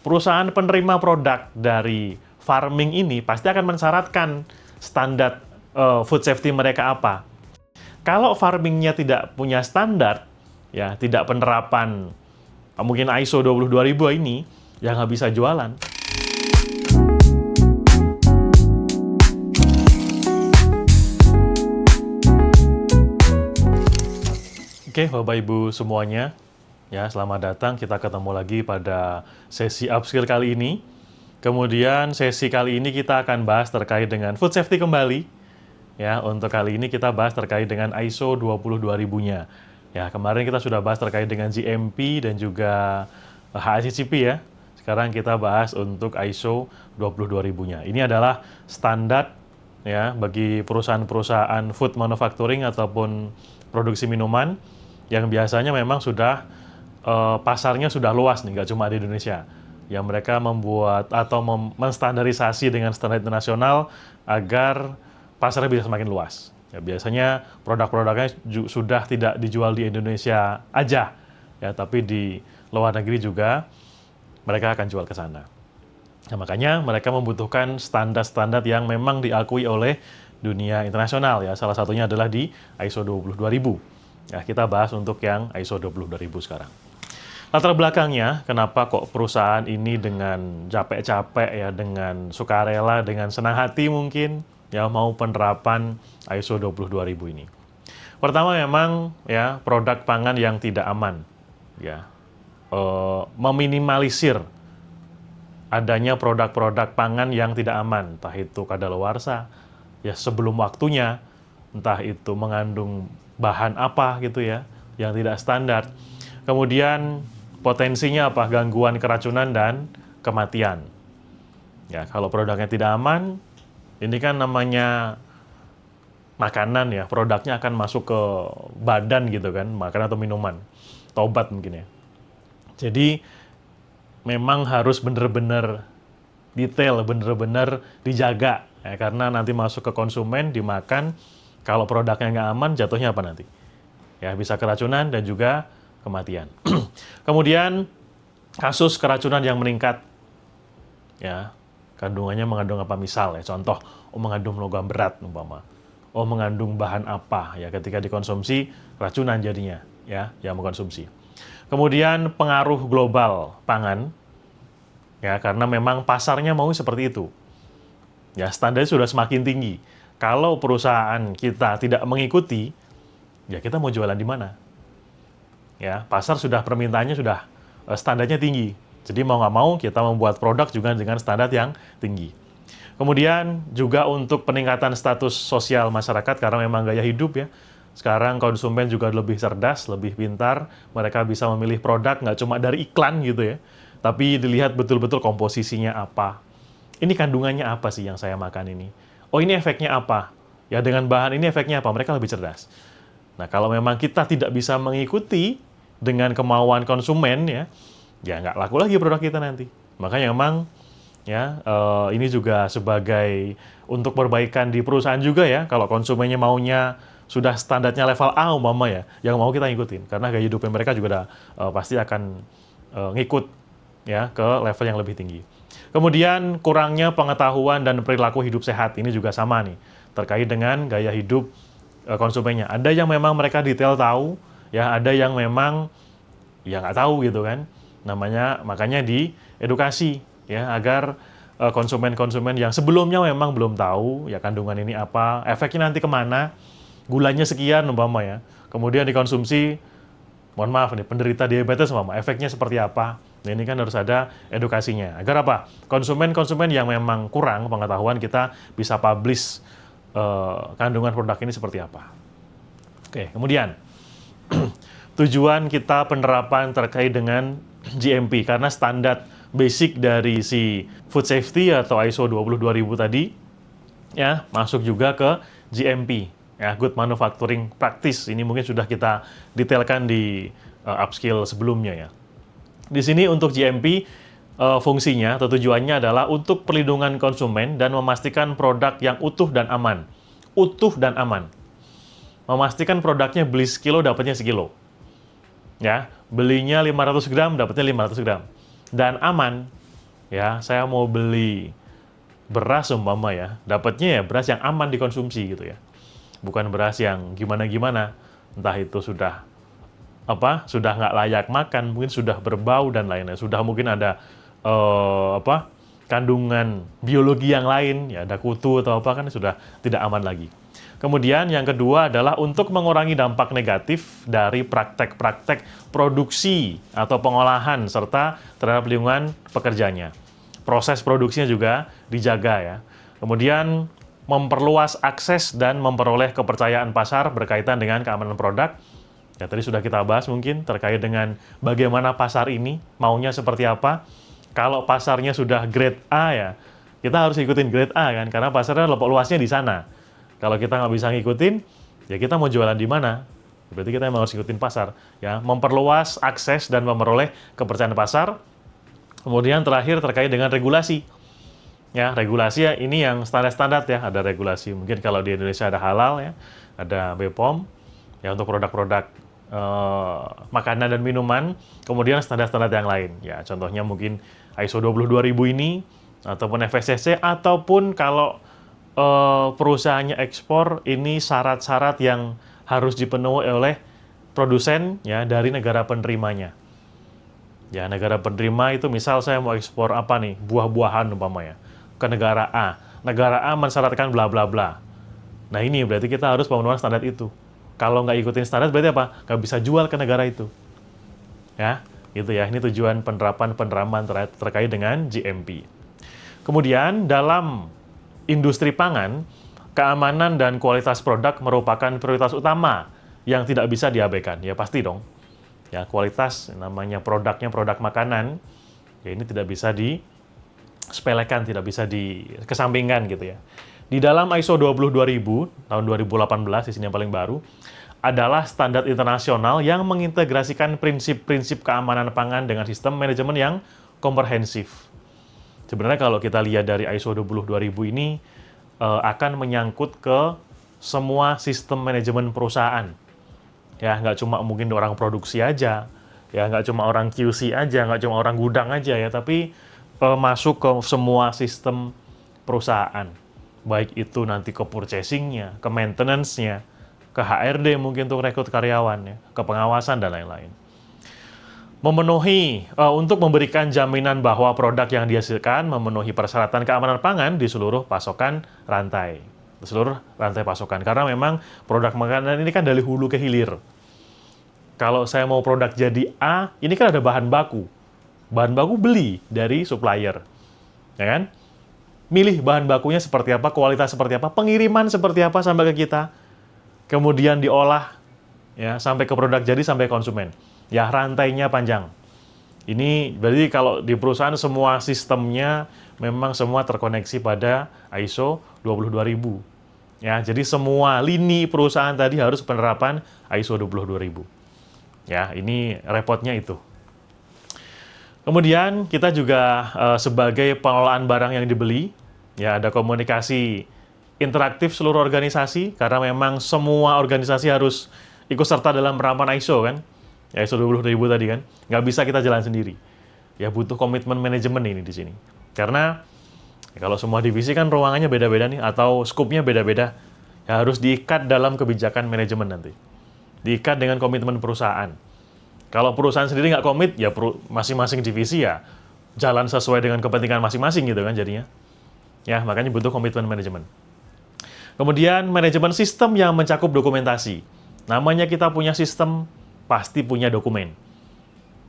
perusahaan penerima produk dari farming ini pasti akan mensyaratkan standar food safety mereka apa. Kalau farmingnya tidak punya standar, ya tidak penerapan mungkin ISO 22000 ini, ya nggak bisa jualan. Oke, Bapak Ibu semuanya, ya selamat datang. Kita ketemu lagi pada sesi upskill kali ini. Kemudian sesi kali ini kita akan bahas terkait dengan food safety kembali. Ya, untuk kali ini kita bahas terkait dengan ISO 22000-nya. Ya, kemarin kita sudah bahas terkait dengan GMP dan juga HACCP ya. Sekarang kita bahas untuk ISO 22000-nya. Ini adalah standar ya bagi perusahaan-perusahaan food manufacturing ataupun produksi minuman yang biasanya memang sudah pasarnya sudah luas nih, nggak cuma di Indonesia. Yang mereka membuat atau menstandarisasi dengan standar internasional agar pasarnya bisa semakin luas. Ya, biasanya produk-produknya sudah tidak dijual di Indonesia aja, ya, tapi di luar negeri juga mereka akan jual ke sana. Nah, makanya mereka membutuhkan standar-standar yang memang diakui oleh dunia internasional ya. Salah satunya adalah di ISO 22000. Ya, kita bahas untuk yang ISO 22000 sekarang. Latar belakangnya, kenapa kok perusahaan ini dengan capek-capek ya, dengan sukarela, dengan senang hati mungkin ya mau penerapan ISO 22000 ini. Pertama memang ya produk pangan yang tidak aman ya. Meminimalisir adanya produk-produk pangan yang tidak aman, entah itu kadaluarsa ya sebelum waktunya, entah itu mengandung bahan apa gitu ya yang tidak standar. Kemudian potensinya apa? Gangguan keracunan dan kematian. Ya, kalau produknya tidak aman, ini kan namanya makanan ya, produknya akan masuk ke badan gitu kan, makanan atau minuman, obat mungkin ya. Jadi memang harus benar-benar detail, benar-benar dijaga ya, karena nanti masuk ke konsumen, dimakan, kalau produknya nggak aman, jatuhnya apa nanti? Ya, bisa keracunan dan juga kematian. Kemudian, kasus keracunan yang meningkat. Ya, kandungannya mengandung apa? Misal ya, contoh, mengandung logam berat, umpama. Mengandung bahan apa? Ya, ketika dikonsumsi, racunan jadinya, ya, yang mengkonsumsi. Kemudian, pengaruh global pangan, ya, karena memang pasarnya mau seperti itu. Ya, standarnya sudah semakin tinggi. Kalau perusahaan kita tidak mengikuti, ya kita mau jualan di mana? Ya, pasar sudah permintaannya sudah standarnya tinggi. Jadi mau nggak mau kita membuat produk juga dengan standar yang tinggi. Kemudian juga untuk peningkatan status sosial masyarakat karena memang gaya hidup ya. Sekarang konsumen juga lebih cerdas, lebih pintar. Mereka bisa memilih produk nggak cuma dari iklan gitu ya. Tapi dilihat betul-betul komposisinya apa. Ini kandungannya apa sih yang saya makan ini? Oh, ini efeknya apa? Ya, dengan bahan ini efeknya apa? Mereka lebih cerdas. Nah, kalau memang kita tidak bisa mengikuti dengan kemauan konsumen, ya nggak laku lagi produk kita nanti. Makanya memang, ya ini juga sebagai untuk perbaikan di perusahaan juga ya. Kalau konsumennya maunya sudah standarnya level A umpama ya, yang mau kita ikutin. Karena gaya hidupnya mereka juga pasti akan ngikut ya ke level yang lebih tinggi. Kemudian kurangnya pengetahuan dan perilaku hidup sehat, ini juga sama nih, terkait dengan gaya hidup konsumennya. Ada yang memang mereka detail tahu, ya ada yang memang ya nggak tahu gitu kan. Makanya diedukasi ya agar konsumen-konsumen yang sebelumnya memang belum tahu ya kandungan ini apa, efeknya nanti kemana, gulanya sekian umpama ya. Kemudian dikonsumsi, mohon maaf nih, penderita diabetes umpama, efeknya seperti apa. Nah, ini kan harus ada edukasinya. Agar apa? Konsumen-konsumen yang memang kurang pengetahuan, kita bisa publish kandungan produk ini seperti apa. Oke, kemudian tujuan kita penerapan terkait dengan GMP, karena standar basic dari si food safety atau ISO 22000 tadi, ya masuk juga ke GMP, ya Good Manufacturing Practice. Ini mungkin sudah kita detailkan di upskill sebelumnya ya. Di sini untuk GMP fungsinya atau tujuannya adalah untuk perlindungan konsumen dan memastikan produk yang utuh dan aman. Utuh dan aman. Memastikan produknya beli sekilo dapatnya sekilo. Ya, belinya 500 gram dapatnya 500 gram. Dan aman. Ya, saya mau beli beras umpama ya, dapatnya ya beras yang aman dikonsumsi gitu ya. Bukan beras yang gimana-gimana, entah itu sudah nggak layak makan, mungkin sudah berbau dan lainnya, sudah mungkin ada kandungan biologi yang lain, ya ada kutu atau apa kan sudah tidak aman lagi. Kemudian yang kedua adalah untuk mengurangi dampak negatif dari praktek-praktek produksi atau pengolahan serta terhadap lingkungan pekerjanya. Proses produksinya juga dijaga ya. Kemudian memperluas akses dan memperoleh kepercayaan pasar berkaitan dengan keamanan produk. Ya, tadi sudah kita bahas mungkin terkait dengan bagaimana pasar ini, maunya seperti apa. Kalau pasarnya sudah grade A ya, kita harus ikutin grade A kan, karena pasarnya luasnya di sana. Kalau kita nggak bisa ngikutin, ya kita mau jualan di mana? Berarti kita memang harus ikutin pasar. Ya, memperluas akses dan memperoleh kepercayaan pasar. Kemudian terakhir terkait dengan regulasi. Ya, regulasi ya ini yang standar-standar ya, ada regulasi. Mungkin kalau di Indonesia ada halal ya, ada BPOM ya untuk produk-produk makanan dan minuman, kemudian standar-standar yang lain. Ya, contohnya mungkin ISO 22000 ini ataupun FSSC ataupun kalau perusahaannya ekspor ini syarat-syarat yang harus dipenuhi oleh produsen ya dari negara penerimanya. Ya, negara penerima itu misal saya mau ekspor apa nih, buah-buahan umpamanya ke negara A. Negara A mensyaratkan bla bla bla. Nah ini berarti kita harus pemenuhan standar itu. Kalau nggak ikutin standar berarti apa? Nggak bisa jual ke negara itu. Ya, gitu ya. Ini tujuan penerapan terkait dengan GMP. Kemudian dalam industri pangan, keamanan dan kualitas produk merupakan prioritas utama yang tidak bisa diabaikan. Ya pasti dong. Ya, kualitas namanya produknya produk makanan, ya ini tidak bisa disepelekan, tidak bisa dikesampingkan gitu ya. Di dalam ISO 22000 tahun 2018, di sini yang paling baru, adalah standar internasional yang mengintegrasikan prinsip-prinsip keamanan pangan dengan sistem manajemen yang komprehensif. Sebenarnya kalau kita lihat dari ISO 22000 ini akan menyangkut ke semua sistem manajemen perusahaan. Ya, nggak cuma mungkin orang produksi aja, ya nggak cuma orang QC aja, nggak cuma orang gudang aja ya, tapi masuk ke semua sistem perusahaan. Baik itu nanti ke purchasing-nya, ke maintenance-nya, ke HRD mungkin untuk rekrut karyawan, ya, ke pengawasan dan lain-lain. Untuk memberikan jaminan bahwa produk yang dihasilkan memenuhi persyaratan keamanan pangan di seluruh pasokan rantai. Seluruh rantai pasokan. Karena memang produk makanan ini kan dari hulu ke hilir. Kalau saya mau produk jadi A, ini kan ada bahan baku. Bahan baku beli dari supplier. Ya kan? Milih bahan bakunya seperti apa, kualitas seperti apa, pengiriman seperti apa sampai ke kita. Kemudian diolah ya sampai ke produk jadi sampai konsumen. Ya, rantainya panjang. Ini berarti kalau di perusahaan semua sistemnya memang semua terkoneksi pada ISO 22000. Ya, jadi semua lini perusahaan tadi harus penerapan ISO 22000. Ya, ini repotnya itu. Kemudian kita juga sebagai pengelolaan barang yang dibeli, ya ada komunikasi interaktif seluruh organisasi, karena memang semua organisasi harus ikut serta dalam penerapan ISO kan, ya ISO 20000 tadi kan, nggak bisa kita jalan sendiri. Ya butuh komitmen manajemen ini di sini. Karena ya, kalau semua divisi kan ruangannya beda-beda nih, atau skupnya beda-beda, ya harus diikat dalam kebijakan manajemen nanti. Diikat dengan komitmen perusahaan. Kalau perusahaan sendiri nggak komit, ya masing-masing divisi ya jalan sesuai dengan kepentingan masing-masing gitu kan jadinya. Ya, makanya butuh komitmen manajemen. Kemudian manajemen sistem yang mencakup dokumentasi. Namanya kita punya sistem, pasti punya dokumen.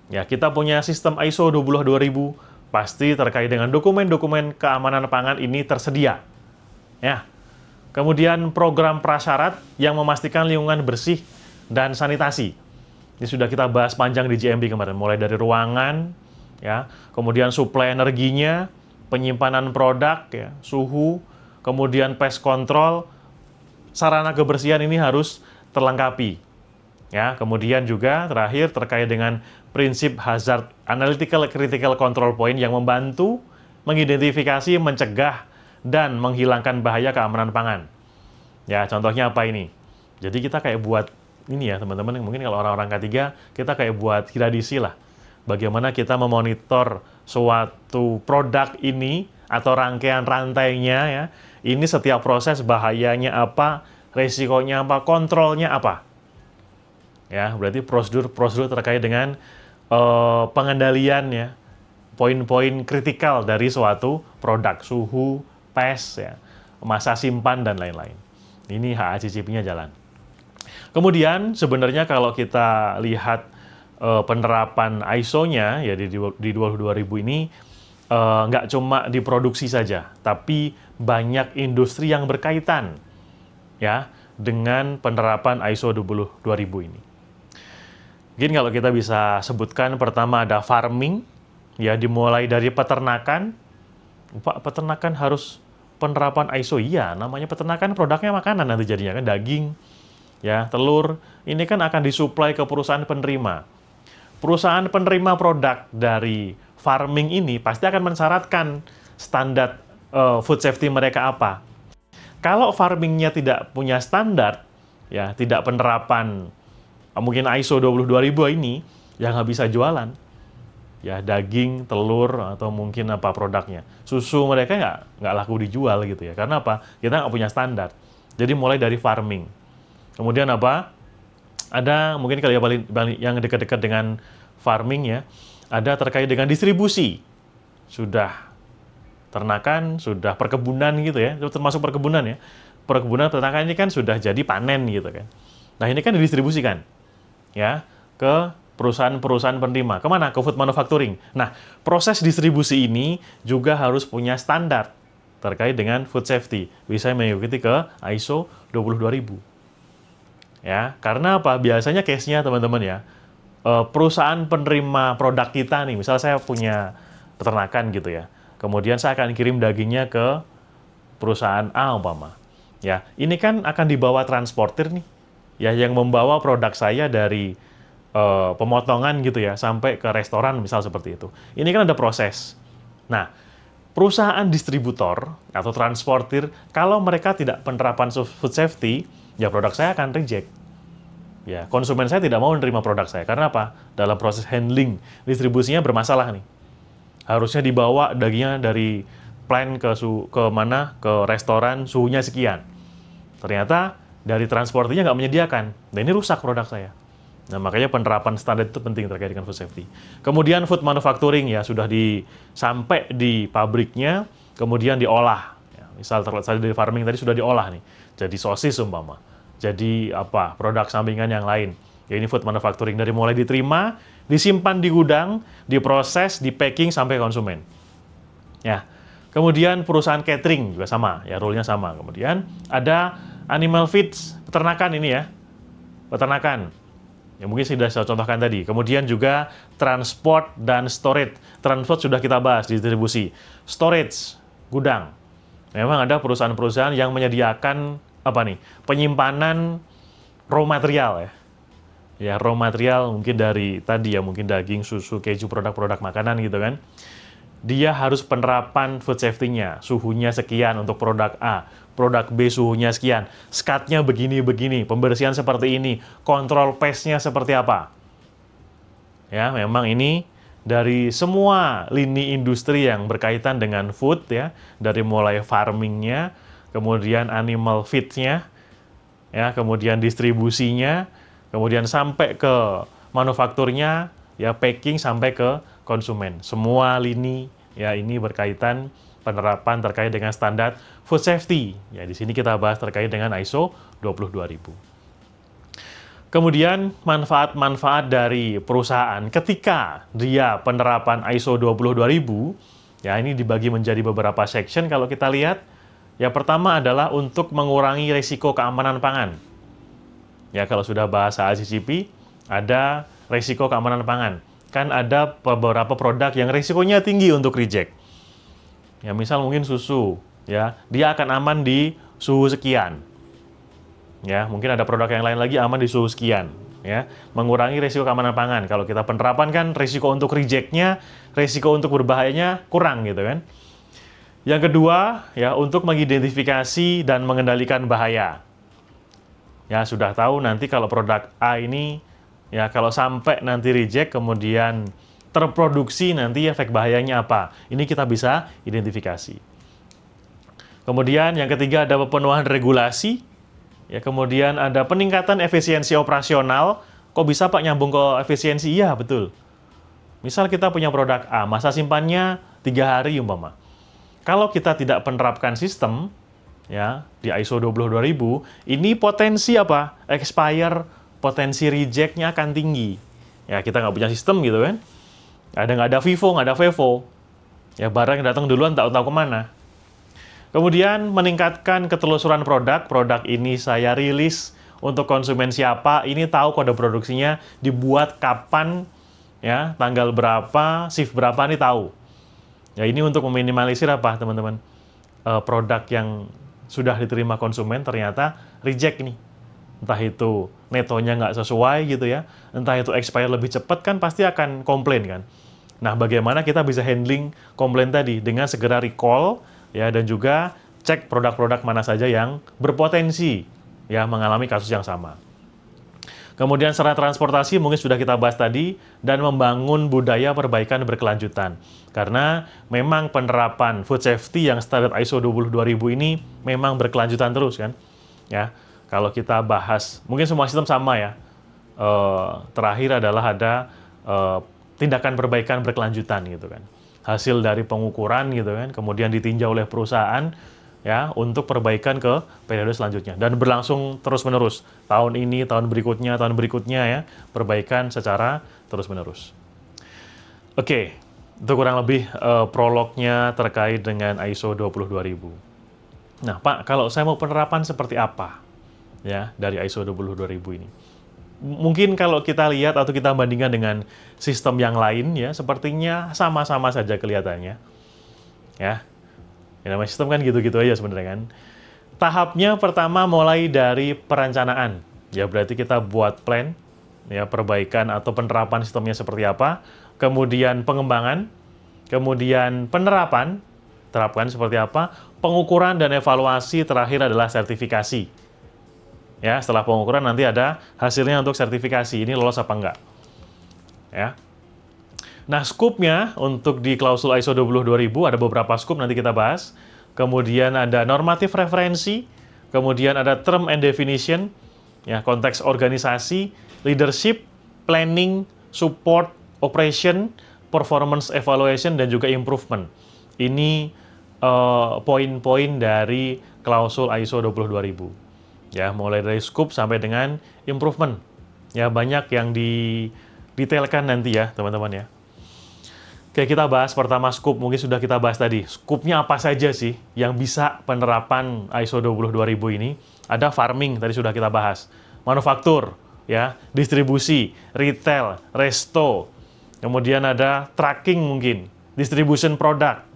Ya, kita punya sistem ISO 22000, pasti terkait dengan dokumen-dokumen keamanan pangan ini tersedia. Ya. Kemudian program prasyarat yang memastikan lingkungan bersih dan sanitasi. Ini sudah kita bahas panjang di GMP kemarin, mulai dari ruangan, ya, kemudian suplai energinya, penyimpanan produk, ya, suhu, kemudian pest control, sarana kebersihan ini harus terlengkapi. Ya, kemudian juga terakhir terkait dengan prinsip hazard analytical critical control point yang membantu mengidentifikasi, mencegah, dan menghilangkan bahaya keamanan pangan. Ya, contohnya apa ini? Jadi kita kayak buat ini ya teman-teman, mungkin kalau orang-orang K3, kita kayak buat gradasi lah. Bagaimana kita memonitor suatu produk ini atau rangkaian rantainya ya, ini setiap proses bahayanya apa, resikonya apa, kontrolnya apa. Ya, berarti prosedur terkait dengan pengendalian ya, poin-poin kritikal dari suatu produk, suhu, tes ya, masa simpan dan lain-lain. Ini HACCP-nya jalan. Kemudian sebenarnya kalau kita lihat penerapan ISO-nya ya di 22000 ini nggak cuma diproduksi saja, tapi banyak industri yang berkaitan ya dengan penerapan ISO 22000 ini. Mungkin kalau kita bisa sebutkan, pertama ada farming, ya dimulai dari peternakan. Pak, peternakan harus penerapan ISO? Iya, namanya peternakan, produknya makanan nanti jadinya kan, daging, ya telur. Ini kan akan disuplai ke perusahaan penerima. Perusahaan penerima produk dari farming ini pasti akan mensyaratkan standar food safety mereka apa. Kalau farmingnya tidak punya standar, ya tidak penerapan mungkin ISO 22000 ini, ya nggak bisa jualan. Ya daging, telur, atau mungkin apa produknya. Susu mereka nggak laku dijual gitu ya. Karena apa? Kita nggak punya standar. Jadi mulai dari farming. Kemudian apa? Ada mungkin kali ya yang dekat-dekat dengan farming ya, ada terkait dengan distribusi. Sudah ternakan, sudah perkebunan gitu ya, termasuk perkebunan ya. Perkebunan peternakan ini kan sudah jadi panen gitu kan. Nah ini kan didistribusikan ya ke perusahaan-perusahaan penerima. Kemana? Ke food manufacturing. Nah, proses distribusi ini juga harus punya standar terkait dengan food safety. Bisa mengikuti ke ISO 22000. Ya, karena apa? Biasanya case-nya teman-teman ya, perusahaan penerima produk kita nih, misal saya punya peternakan gitu ya, kemudian saya akan kirim dagingnya ke perusahaan A umpama. Ya, ini kan akan dibawa transportir nih, ya yang membawa produk saya dari pemotongan gitu ya sampai ke restoran misal seperti itu. Ini kan ada proses. Nah, perusahaan distributor atau transportir kalau mereka tidak penerapan food safety, ya produk saya akan reject. Ya, konsumen saya tidak mau menerima produk saya. Karena apa? Dalam proses handling, distribusinya bermasalah nih. Harusnya dibawa dagingnya dari plant ke mana? Ke restoran, suhunya sekian. Ternyata dari transportirnya nggak menyediakan. Nah, ini rusak produk saya. Nah, makanya penerapan standar itu penting terkait dengan food safety. Kemudian food manufacturing ya, sudah sampai di pabriknya, kemudian diolah. Ya, misal dari farming tadi sudah diolah nih, jadi sosis umpama. Jadi apa, produk sampingan yang lain. Ya ini food manufacturing, dari mulai diterima, disimpan di gudang, diproses, di packing sampai konsumen. Ya. Kemudian perusahaan catering juga sama, ya rule-nya sama. Kemudian ada animal feeds, peternakan ini ya. Peternakan. Ya mungkin sudah saya contohkan tadi. Kemudian juga transport dan storage. Transport sudah kita bahas, distribusi. Storage, gudang. Memang ada perusahaan-perusahaan yang menyediakan apa nih? Penyimpanan raw material ya. Ya, raw material mungkin dari tadi ya, mungkin daging, susu, keju, produk-produk makanan gitu kan. Dia harus penerapan food safety-nya. Suhunya sekian untuk produk A, produk B suhunya sekian, skatnya begini-begini, pembersihan seperti ini, kontrol pestnya seperti apa. Ya, memang ini dari semua lini industri yang berkaitan dengan food ya, dari mulai farmingnya, kemudian animal feed-nya, ya, kemudian distribusinya, kemudian sampai ke manufakturnya, ya packing sampai ke konsumen. Semua lini ya ini berkaitan penerapan terkait dengan standar food safety. Ya di sini kita bahas terkait dengan ISO 22000. Kemudian manfaat-manfaat dari perusahaan ketika dia penerapan ISO 22000, ya ini dibagi menjadi beberapa section kalau kita lihat. Yang pertama adalah untuk mengurangi risiko keamanan pangan. Ya kalau sudah bahasa HACCP, ada risiko keamanan pangan. Kan ada beberapa produk yang risikonya tinggi untuk reject. Ya misal mungkin susu, ya dia akan aman di suhu sekian. Ya mungkin ada produk yang lain lagi aman di suhu sekian. Ya mengurangi risiko keamanan pangan. Kalau kita penerapan kan risiko untuk rejectnya, risiko untuk berbahayanya kurang gitu kan. Yang kedua ya untuk mengidentifikasi dan mengendalikan bahaya. Ya sudah tahu nanti kalau produk A ini ya kalau sampai nanti reject kemudian terproduksi nanti efek bahayanya apa. Ini kita bisa identifikasi. Kemudian yang ketiga ada pemenuhan regulasi. Ya, kemudian ada peningkatan efisiensi operasional. Kok bisa Pak nyambung ke efisiensi? Iya, betul. Misal kita punya produk A, masa simpannya 3 hari umpama. Kalau kita tidak menerapkan sistem, ya, di ISO 22000, ini potensi apa? Expire, potensi reject-nya akan tinggi. Ya, kita nggak punya sistem gitu kan. Nggak ada FIFO, nggak ada FEFO. Ya, barang yang datang duluan tak tahu kemana. Kemudian meningkatkan ketelusuran produk. Produk ini saya rilis untuk konsumen siapa, ini tahu kode produksinya, dibuat kapan, ya, tanggal berapa, shift berapa, ini tahu. Ya, ini untuk meminimalisir apa, teman-teman? Produk yang sudah diterima konsumen ternyata reject nih. Entah itu netonya nggak sesuai gitu ya, entah itu expire lebih cepat, kan pasti akan komplain kan. Nah, bagaimana kita bisa handling komplain tadi? Dengan segera recall, ya, dan juga cek produk-produk mana saja yang berpotensi ya mengalami kasus yang sama. Kemudian secara transportasi mungkin sudah kita bahas tadi, dan membangun budaya perbaikan berkelanjutan. Karena memang penerapan food safety yang standar ISO 22000 ini memang berkelanjutan terus kan. Ya, kalau kita bahas, mungkin semua sistem sama ya. Terakhir adalah ada tindakan perbaikan berkelanjutan gitu kan. Hasil dari pengukuran gitu kan, kemudian ditinjau oleh perusahaan ya untuk perbaikan ke periode selanjutnya, dan berlangsung terus-menerus. Tahun ini, tahun berikutnya ya, perbaikan secara terus-menerus. Oke, itu kurang lebih prolognya terkait dengan ISO 22000. Nah, Pak, kalau saya mau penerapan seperti apa ya dari ISO 22000 ini? Mungkin kalau kita lihat atau kita bandingkan dengan sistem yang lain ya, sepertinya sama-sama saja kelihatannya. Ya, namanya sistem kan gitu-gitu aja sebenarnya kan. Tahapnya pertama mulai dari perencanaan. Ya, berarti kita buat plan, ya, perbaikan atau penerapan sistemnya seperti apa. Kemudian pengembangan, kemudian penerapan, terapkan seperti apa, pengukuran dan evaluasi, terakhir adalah sertifikasi. Ya, setelah pengukuran nanti ada hasilnya untuk sertifikasi, ini lolos apa enggak. Ya. Nah, scope-nya untuk di klausul ISO 22000 ada beberapa scope, nanti kita bahas. Kemudian ada normatif referensi, kemudian ada term and definition, ya, konteks organisasi, leadership, planning, support, operation, performance evaluation, dan juga improvement. Ini poin-poin dari klausul ISO 22000. Ya, mulai dari scope sampai dengan improvement. Ya, banyak yang didetailkan nanti ya, teman-teman ya. Oke, kita bahas pertama scope, mungkin sudah kita bahas tadi. Scope-nya apa saja sih yang bisa penerapan ISO 22000 ini? Ada farming, tadi sudah kita bahas. Manufaktur, ya, distribusi, retail, resto. Kemudian ada tracking mungkin, distribution product,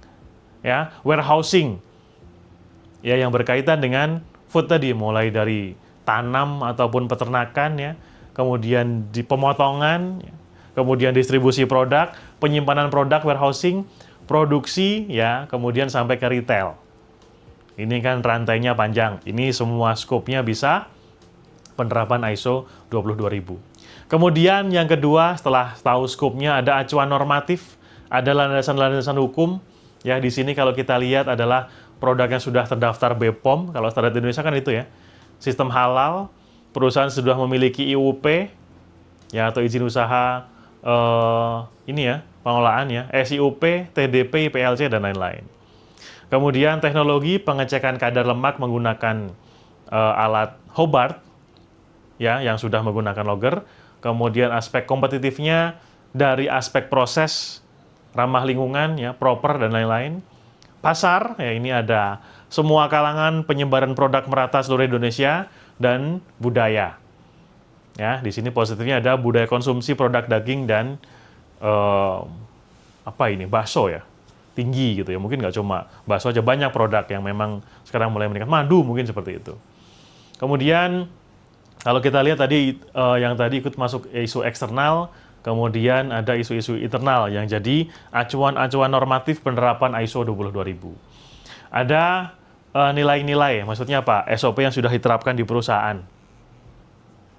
ya, warehousing. Ya, yang berkaitan dengan food tadi, mulai dari tanam ataupun peternakan ya, kemudian di pemotongan, ya, kemudian distribusi produk, penyimpanan produk, warehousing, produksi ya, kemudian sampai ke retail. Ini kan rantainya panjang. Ini semua scope-nya bisa penerapan ISO 22000. Kemudian yang kedua, setelah tahu scope-nya, ada acuan normatif, ada landasan-landasan hukum. Ya, di sini kalau kita lihat adalah produk yang sudah terdaftar BPOM, kalau standar di Indonesia kan itu ya. Sistem halal, perusahaan sudah memiliki IUP, ya, atau izin usaha ini ya, pengelolaan ya, SIUP, TDP, PLC, dan lain-lain. Kemudian teknologi pengecekan kadar lemak menggunakan alat Hobart, ya, yang sudah menggunakan logger. Kemudian aspek kompetitifnya dari aspek proses, ramah lingkungan, ya, proper, dan lain-lain. Pasar, ya, ini ada semua kalangan, penyebaran produk merata seluruh Indonesia, dan budaya. Ya, di sini positifnya ada budaya konsumsi produk daging dan bakso ya, tinggi gitu ya. Mungkin nggak cuma bakso aja, banyak produk yang memang sekarang mulai meningkat. Madu mungkin seperti itu. Kemudian kalau kita lihat tadi yang tadi ikut masuk isu eksternal, kemudian ada isu-isu internal yang jadi acuan-acuan normatif penerapan ISO 22000. Ada nilai-nilai, maksudnya apa? SOP yang sudah diterapkan di perusahaan.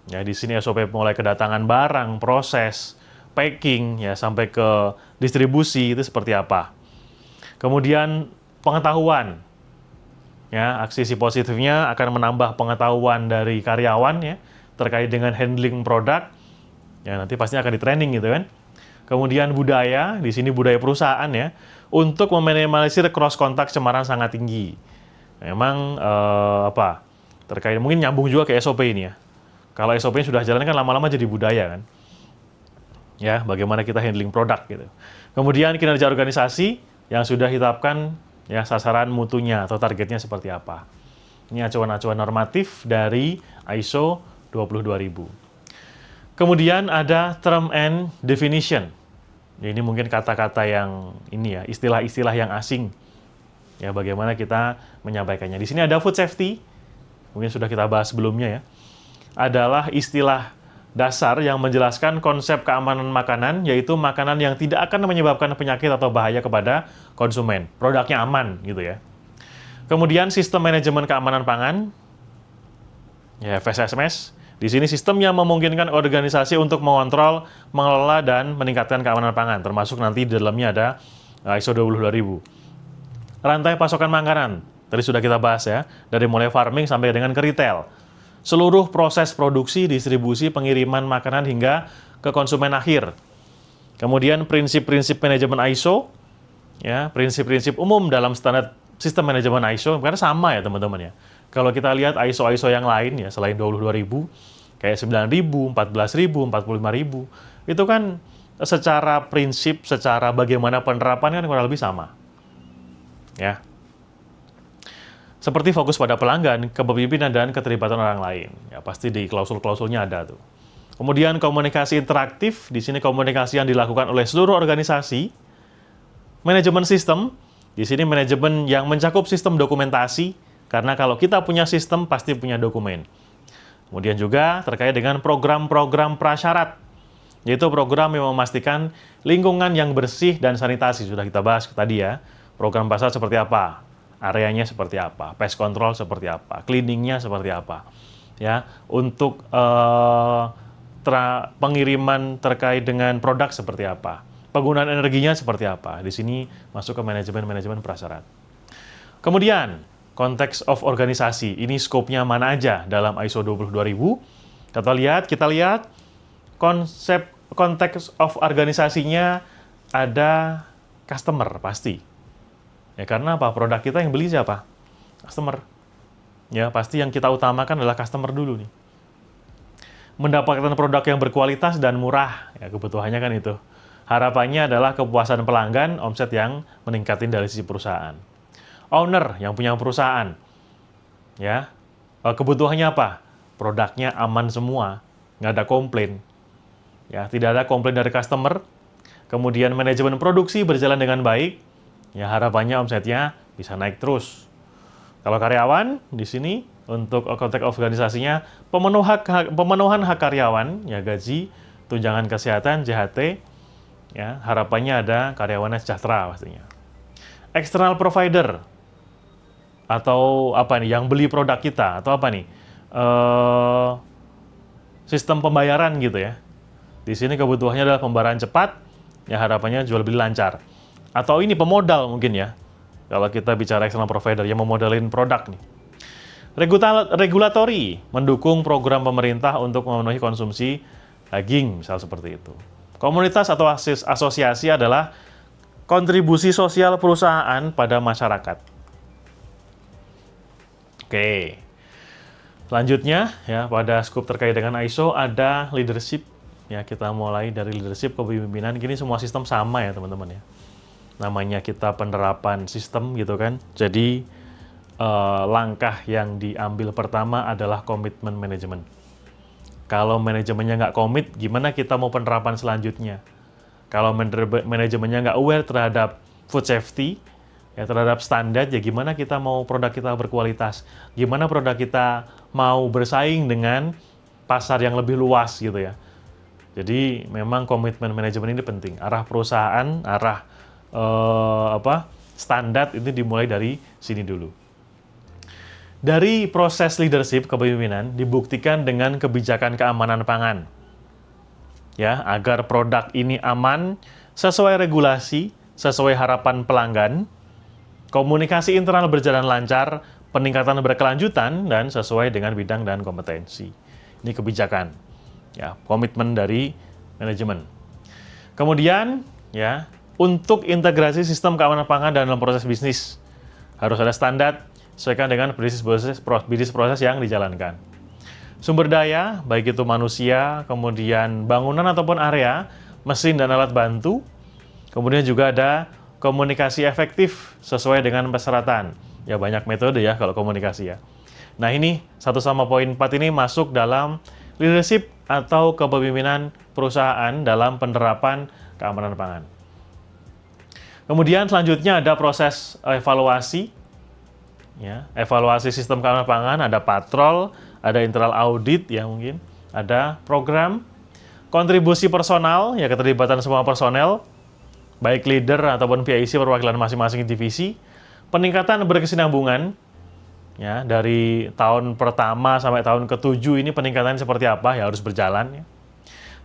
Ya, di sini SOP mulai kedatangan barang, proses, packing, ya sampai ke distribusi itu seperti apa. Kemudian pengetahuan, ya aksi positifnya akan menambah pengetahuan dari karyawan ya terkait dengan handling produk, ya nanti pasti akan di training gitu kan. Kemudian budaya, di sini budaya perusahaan ya, untuk meminimalisir cross kontak cemaran sangat tinggi. Memang terkait mungkin nyambung juga ke SOP ini ya. Kalau SOP sudah jalan kan lama-lama jadi budaya kan. Ya, bagaimana kita handling produk gitu. Kemudian kinerja organisasi yang sudah ditetapkan ya sasaran mutunya atau targetnya seperti apa. Ini acuan-acuan normatif dari ISO 22000. Kemudian ada term and definition. Ini mungkin kata-kata yang ini ya, istilah-istilah yang asing. Ya, bagaimana kita menyampaikannya. Di sini ada food safety. Mungkin sudah kita bahas sebelumnya ya. Adalah istilah dasar yang menjelaskan konsep keamanan makanan, yaitu makanan yang tidak akan menyebabkan penyakit atau bahaya kepada konsumen. Produknya aman gitu ya. Kemudian sistem manajemen keamanan pangan, ya FSMS. Di sini sistem yang memungkinkan organisasi untuk mengontrol, mengelola, dan meningkatkan keamanan pangan, termasuk nanti di dalamnya ada ISO 22000. Rantai pasokan makanan, tadi sudah kita bahas ya, dari mulai farming sampai dengan ke retail. Seluruh proses produksi, distribusi, pengiriman makanan hingga ke konsumen akhir. Kemudian prinsip-prinsip manajemen ISO, ya prinsip-prinsip umum dalam standar sistem manajemen ISO, karena sama ya teman-teman ya. Kalau kita lihat ISO-ISO yang lain ya, selain 22000, kayak 9000, 14000, 45000, itu kan secara prinsip, secara bagaimana penerapan kan kurang lebih sama. Ya. Seperti fokus pada pelanggan, kepemimpinan, dan keterlibatan orang lain. Ya, pasti di klausul-klausulnya ada tuh. Kemudian komunikasi interaktif, di sini komunikasi yang dilakukan oleh seluruh organisasi. Manajemen sistem, di sini manajemen yang mencakup sistem dokumentasi, karena kalau kita punya sistem, pasti punya dokumen. Kemudian juga terkait dengan program-program prasyarat, yaitu program yang memastikan lingkungan yang bersih dan sanitasi. Sudah kita bahas tadi ya, program prasyarat seperti apa, areanya seperti apa, pest control seperti apa, cleaningnya seperti apa. Ya, untuk pengiriman terkait dengan produk seperti apa, penggunaan energinya seperti apa. Di sini masuk ke manajemen prasyarat. Kemudian, konteks of organisasi. Ini skopnya mana aja dalam ISO 22000. Kita lihat konsep konteks of organisasinya ada customer pasti. Ya karena apa? Produk kita yang beli siapa? Customer. Ya, pasti yang kita utamakan adalah customer dulu nih. Mendapatkan produk yang berkualitas dan murah. Ya, kebutuhannya kan itu. Harapannya adalah kepuasan pelanggan, omset yang meningkatin dari sisi perusahaan. Owner yang punya perusahaan, ya kebutuhannya apa? Produknya aman semua, nggak ada komplain, ya tidak ada komplain dari customer. Kemudian manajemen produksi berjalan dengan baik, ya harapannya omsetnya bisa naik terus. Kalau karyawan di sini untuk konteks organisasinya pemenuhan hak karyawan, ya gaji, tunjangan kesehatan, JHT, ya harapannya ada karyawannya sejahtera pastinya. External provider atau apa nih yang beli produk kita atau apa nih sistem pembayaran gitu ya. Di sini kebutuhannya adalah pembayaran cepat, ya harapannya jual beli lancar. Atau ini pemodal mungkin ya. Kalau kita bicara external provider yang memodalin produk nih. Regulatori mendukung program pemerintah untuk memenuhi konsumsi daging, misal seperti itu. Komunitas atau asosiasi adalah kontribusi sosial perusahaan pada masyarakat. Oke, selanjutnya ya pada skop terkait dengan ISO ada leadership. Ya kita mulai dari leadership kepemimpinan. Gini semua sistem sama ya teman-teman ya. Namanya kita penerapan sistem gitu kan. Jadi langkah yang diambil pertama adalah komitmen manajemen. Kalau manajemennya nggak komit, gimana kita mau penerapan selanjutnya? Kalau manajemennya nggak aware terhadap food safety, ya terhadap standar, ya gimana kita mau produk kita berkualitas? Gimana produk kita mau bersaing dengan pasar yang lebih luas gitu ya? Jadi memang komitmen manajemen ini penting. Arah perusahaan, arah standar itu dimulai dari sini dulu. Dari proses leadership kepemimpinan dibuktikan dengan kebijakan keamanan pangan. ya, agar produk ini aman, sesuai regulasi, sesuai harapan pelanggan, komunikasi internal berjalan lancar, peningkatan berkelanjutan, dan sesuai dengan bidang dan kompetensi. Ini kebijakan, ya, komitmen dari manajemen. Kemudian, ya, untuk integrasi sistem keamanan pangan dalam proses bisnis, harus ada standar sesuaikan dengan bisnis proses yang dijalankan. Sumber daya, baik itu manusia, kemudian bangunan ataupun area, mesin dan alat bantu, kemudian juga ada komunikasi efektif sesuai dengan persyaratan. Ya, banyak metode ya kalau komunikasi ya. Nah, ini 1 sama poin 4 ini masuk dalam leadership atau kepemimpinan perusahaan dalam penerapan keamanan pangan. Kemudian selanjutnya ada proses evaluasi. Ya, evaluasi sistem keamanan pangan, ada patrol, ada internal audit ya mungkin, ada program, kontribusi personal, ya keterlibatan semua personel, baik leader ataupun PIC perwakilan masing-masing divisi, peningkatan berkesinambungan, ya dari tahun pertama sampai tahun ke-7 ini peningkatan seperti apa ya harus berjalan. Ya.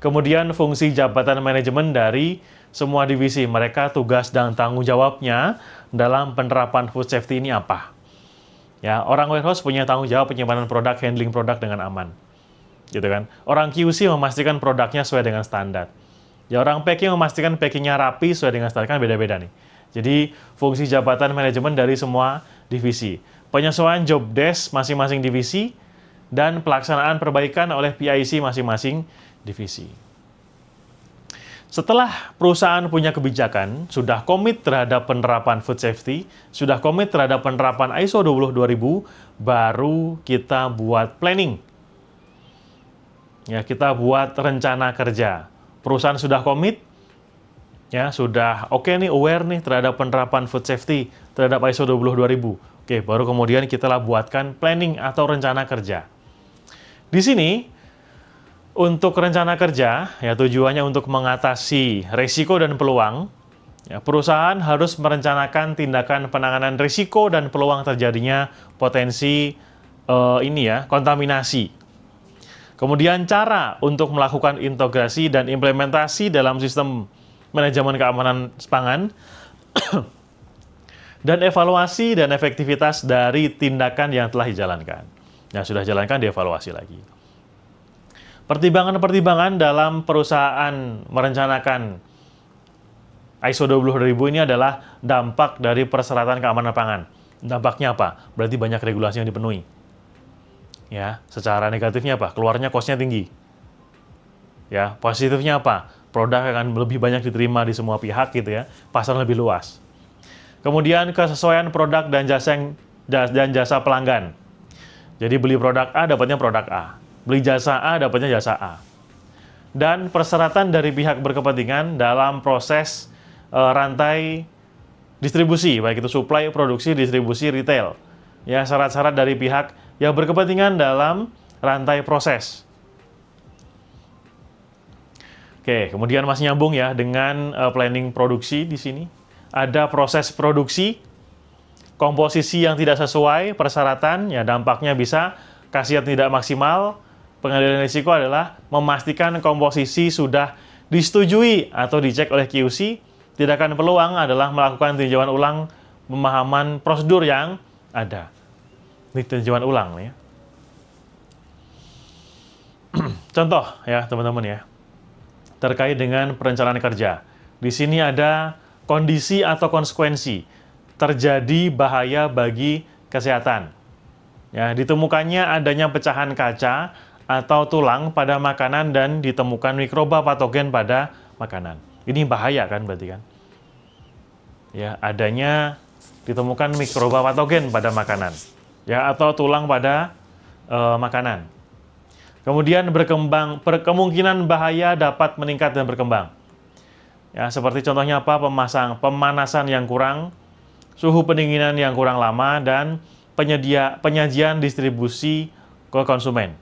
Kemudian fungsi jabatan manajemen dari semua divisi, mereka tugas dan tanggung jawabnya dalam penerapan food safety ini apa? Ya, orang warehouse punya tanggung jawab penyimpanan produk, handling produk dengan aman. Gitu kan. Orang QC memastikan produknya sesuai dengan standar. Ya, orang packing memastikan packingnya rapi sesuai dengan standar, kan beda-beda nih. Jadi, fungsi jabatan manajemen dari semua divisi. Penyesuaian job desk masing-masing divisi, dan pelaksanaan perbaikan oleh PIC masing-masing divisi. Setelah perusahaan punya kebijakan, sudah komit terhadap penerapan food safety, sudah komit terhadap penerapan ISO 22000, baru kita buat planning. Ya, kita buat rencana kerja. Perusahaan sudah komit, ya sudah oke nih, aware nih terhadap penerapan food safety, terhadap ISO 22000. Oke, baru kemudian kita buatkan planning atau rencana kerja. Di sini, untuk rencana kerja, ya tujuannya untuk mengatasi risiko dan peluang. Ya, perusahaan harus merencanakan tindakan penanganan risiko dan peluang terjadinya potensi kontaminasi. Kemudian cara untuk melakukan integrasi dan implementasi dalam sistem manajemen keamanan pangan dan evaluasi dan efektivitas dari tindakan yang telah dijalankan. Yang sudah dijalankan dievaluasi lagi. Pertimbangan-pertimbangan dalam perusahaan merencanakan ISO 22000 ini adalah dampak dari persyaratan keamanan pangan. Dampaknya apa? Berarti banyak regulasi yang dipenuhi. Ya, secara negatifnya apa? Keluarnya cost-nya tinggi. Ya, positifnya apa? Produk akan lebih banyak diterima di semua pihak gitu ya. Pasar lebih luas. Kemudian kesesuaian produk dan jasa pelanggan. Jadi beli produk A dapatnya produk A. Beli jasa A, dapatnya jasa A. Dan persyaratan dari pihak berkepentingan dalam proses rantai distribusi, baik itu supply, produksi, distribusi, retail. Ya, syarat-syarat dari pihak yang berkepentingan dalam rantai proses. Oke, kemudian masih nyambung ya dengan planning produksi di sini. Ada proses produksi, komposisi yang tidak sesuai persyaratan, ya dampaknya bisa khasiat tidak maksimal. Pengendalian risiko adalah memastikan komposisi sudah disetujui atau dicek oleh QC. Tindakan peluang adalah melakukan tinjauan ulang pemahaman prosedur yang ada. Ini tinjauan ulang nih ya. Contoh ya teman-teman ya. Terkait dengan perencanaan kerja. Di sini ada kondisi atau konsekuensi terjadi bahaya bagi kesehatan. Ya, ditemukannya adanya pecahan kaca atau tulang pada makanan dan ditemukan mikroba patogen pada makanan. Ini bahaya kan berarti kan? Ya, adanya ditemukan mikroba patogen pada makanan. Ya, atau tulang pada makanan. Kemudian kemungkinan bahaya dapat meningkat dan berkembang. Ya, seperti contohnya apa? Pemanasan yang kurang, suhu pendinginan yang kurang lama, dan penyajian distribusi ke konsumen.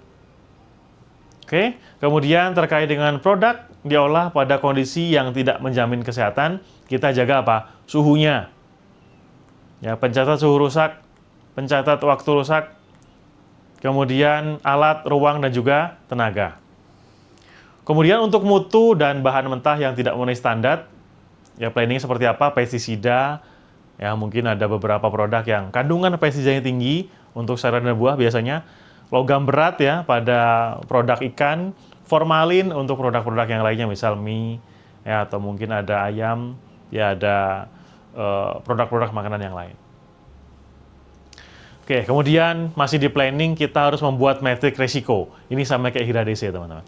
Oke, kemudian terkait dengan produk diolah pada kondisi yang tidak menjamin kesehatan, kita jaga apa? Suhunya. Ya, pencatat suhu rusak, pencatat waktu rusak, kemudian alat, ruang, dan juga tenaga. Kemudian untuk mutu dan bahan mentah yang tidak memenuhi standar, ya planning seperti apa, pestisida, ya mungkin ada beberapa produk yang kandungan pestisidanya tinggi untuk sayuran dan buah biasanya, logam berat ya pada produk ikan, formalin untuk produk-produk yang lainnya, misal mie, ya atau mungkin ada ayam, ya ada produk-produk makanan yang lain. Oke, kemudian masih di planning kita harus membuat metrik risiko. Ini sama kayak HIRA-DC teman-teman.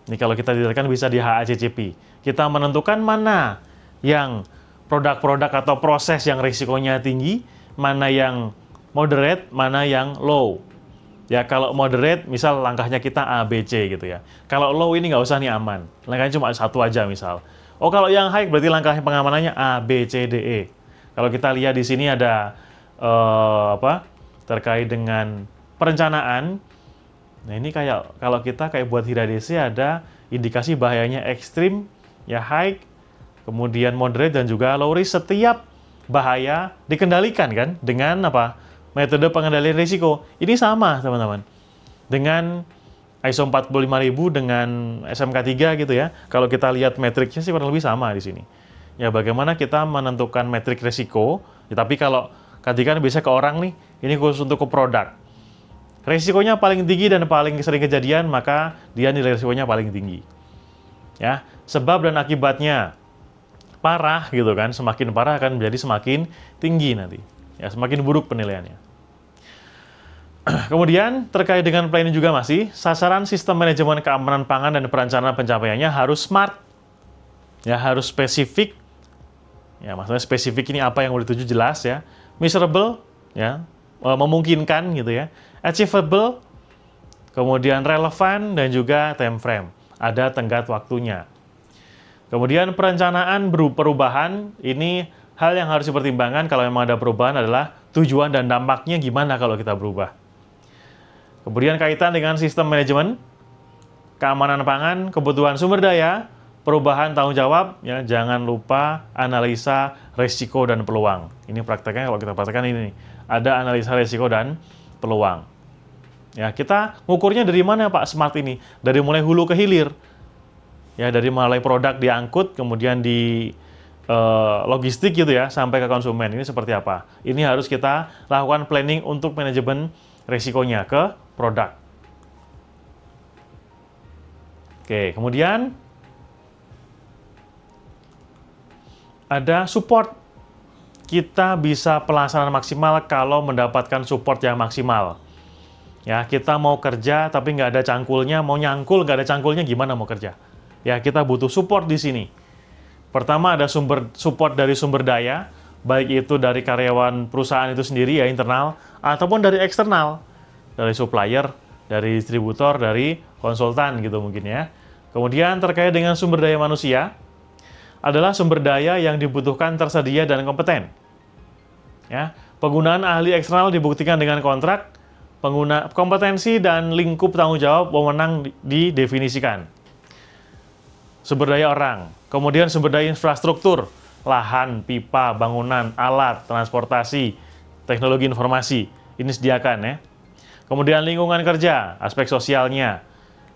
Ini kalau kita dilihatkan bisa di HACCP. Kita menentukan mana yang produk-produk atau proses yang risikonya tinggi, mana yang moderate, mana yang low. Ya kalau moderate, misal langkahnya kita A, B, C gitu ya. Kalau low ini nggak usah nih aman. Langkahnya cuma satu aja misal. Oh kalau yang high berarti langkahnya pengamanannya A, B, C, D, E. Kalau kita lihat di sini ada terkait dengan perencanaan. Nah ini kayak kalau kita kayak buat HIRA-DC ada indikasi bahayanya ekstrim, ya high, kemudian moderate dan juga low risk. Setiap bahaya dikendalikan kan dengan apa? Metode pengendalian risiko. Ini sama teman-teman. Dengan ISO 45000 dengan SMK 3 gitu ya. Kalau kita lihat metriknya sih kurang lebih sama di sini. Ya bagaimana kita menentukan metrik risiko. Ya, tapi kalau kan bisa ke orang nih, ini khusus untuk ke produk. Risikonya paling tinggi dan paling sering kejadian, maka dia nilai risikonya paling tinggi. Ya, sebab dan akibatnya parah gitu kan, semakin parah akan menjadi semakin tinggi nanti. Ya, semakin buruk penilaiannya. Kemudian terkait dengan planning juga masih, sasaran sistem manajemen keamanan pangan dan perencanaan pencapaiannya harus smart. Ya, harus spesifik. Ya, maksudnya spesifik ini apa yang mau dituju jelas ya. Measurable, ya, memungkinkan gitu ya. Achievable, kemudian relevan, dan juga time frame. Ada tenggat waktunya. Kemudian perencanaan perubahan, ini hal yang harus dipertimbangkan kalau memang ada perubahan adalah tujuan dan dampaknya gimana kalau kita berubah. Kemudian kaitan dengan sistem manajemen, keamanan pangan, kebutuhan sumber daya, perubahan tanggung jawab, ya jangan lupa analisa risiko dan peluang. Ini prakteknya kalau kita praktekkan ini nih, ada analisa risiko dan peluang. Ya, kita ngukurnya dari mana Pak Smart ini? Dari mulai hulu ke hilir. Ya, dari mulai produk diangkut, kemudian di logistik gitu ya, sampai ke konsumen. Ini seperti apa? Ini harus kita lakukan planning untuk manajemen risikonya ke produk. Oke, kemudian ada support. Kita bisa pelaksanaan maksimal kalau mendapatkan support yang maksimal. Ya, kita mau kerja tapi nggak ada cangkulnya, mau nyangkul nggak ada cangkulnya, gimana mau kerja? Ya, kita butuh support di sini. Pertama ada support dari sumber daya, baik itu dari karyawan perusahaan itu sendiri ya internal, ataupun dari eksternal, dari supplier, dari distributor, dari konsultan gitu mungkin ya. Kemudian terkait dengan sumber daya manusia, adalah sumber daya yang dibutuhkan tersedia dan kompeten. Ya, penggunaan ahli eksternal dibuktikan dengan kontrak, kompetensi dan lingkup tanggung jawab wewenang didefinisikan. Sumber daya orang, kemudian sumber daya infrastruktur, lahan, pipa, bangunan, alat, transportasi, teknologi informasi, ini sediakan ya. Kemudian lingkungan kerja, aspek sosialnya,